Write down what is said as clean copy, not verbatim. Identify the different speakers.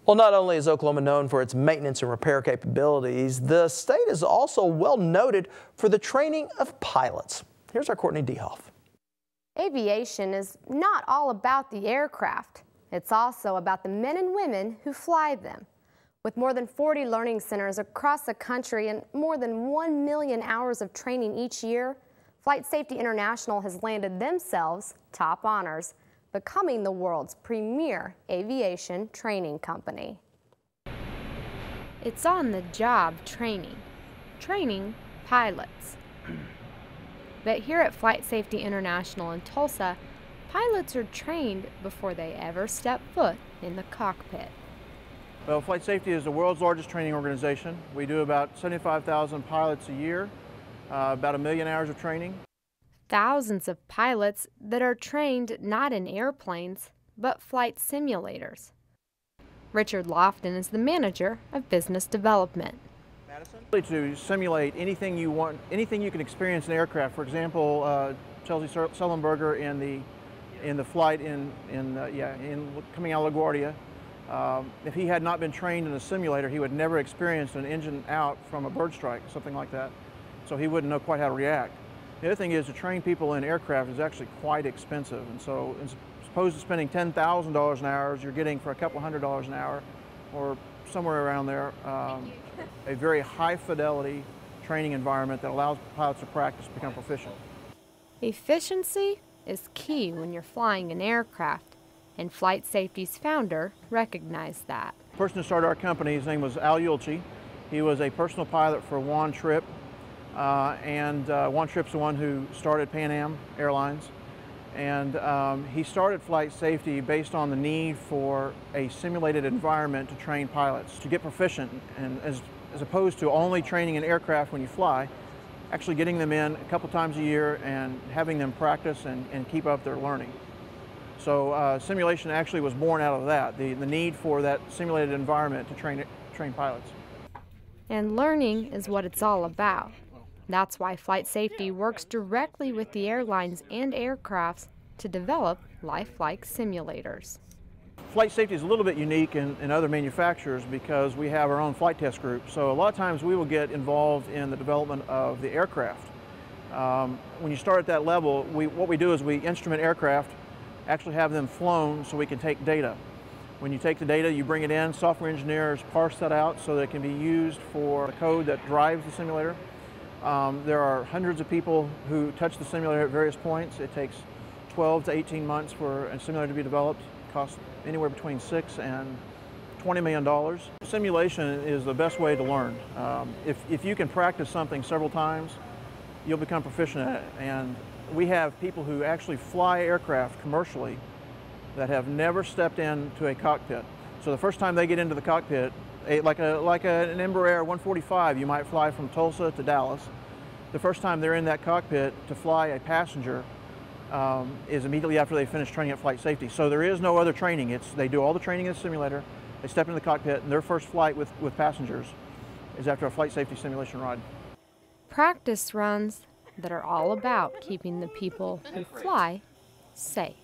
Speaker 1: Well, not only is Oklahoma known for its maintenance and repair capabilities, the state is also well noted for the training of pilots. Here's our Courtney Dehoff.
Speaker 2: Aviation is not all about the aircraft. It's also about the men and women who fly them. With more than 40 learning centers across the country and more than 1 million hours of training each year, Flight Safety International has landed themselves top honors, becoming the world's premier aviation training company.
Speaker 3: It's on-the-job training pilots. But here at Flight Safety International in Tulsa, pilots are trained before they ever step foot in the cockpit.
Speaker 4: Well, Flight Safety is the world's largest training organization. We do about 75,000 pilots a year, about 1 million hours of training.
Speaker 3: Thousands of pilots that are trained not in airplanes, but flight simulators. Richard Lofton is the manager of business development.
Speaker 4: To simulate anything you want, anything you can experience in an aircraft. For example, Chelsea Sullenberger in the flight coming out of LaGuardia. If he had not been trained in a simulator, he would never experience an engine out from a bird strike, something like that. So he wouldn't know quite how to react. The other thing is to train people in aircraft is actually quite expensive, and so as opposed to spending $10,000 an hour, you're getting for a couple $100 an hour, or somewhere around there, a very high fidelity training environment that allows pilots to practice, become proficient.
Speaker 3: Efficiency is key when you're flying an aircraft, and Flight Safety's founder recognized that.
Speaker 4: The person who started our company, his name was Al Yulchi. He was a personal pilot for Juan Trippe, and Juan Trippe's the one who started Pan Am Airlines. And he started Flight Safety based on the need for a simulated environment to train pilots, to get proficient, and as opposed to only training an aircraft when you fly, actually getting them in a couple times a year and having them practice and keep up their learning. So simulation actually was born out of that, the need for that simulated environment to train pilots.
Speaker 3: And learning is what it's all about. That's why Flight Safety works directly with the airlines and aircrafts to develop lifelike simulators.
Speaker 4: Flight Safety is a little bit unique in other manufacturers because we have our own flight test group. So a lot of times we will get involved in the development of the aircraft. When you start at that level, what we do is we instrument aircraft, actually have them flown so we can take data. When you take the data, you bring it in, software engineers parse that out so that it can be used for the code that drives the simulator. There are hundreds of people who touch the simulator at various points. It takes 12 to 18 months for a simulator to be developed. It costs anywhere between $6 and $20 million. Simulation is the best way to learn. If you can practice something several times, you'll become proficient at it. And we have people who actually fly aircraft commercially that have never stepped into a cockpit. So the first time they get into the cockpit, like an Embraer 145, you might fly from Tulsa to Dallas. The first time they're in that cockpit to fly a passenger is immediately after they finish training at Flight Safety. So there is no other training. They do all the training in the simulator, they step into the cockpit, and their first flight with passengers is after a Flight Safety simulation ride.
Speaker 3: Practice runs that are all about keeping the people who fly safe.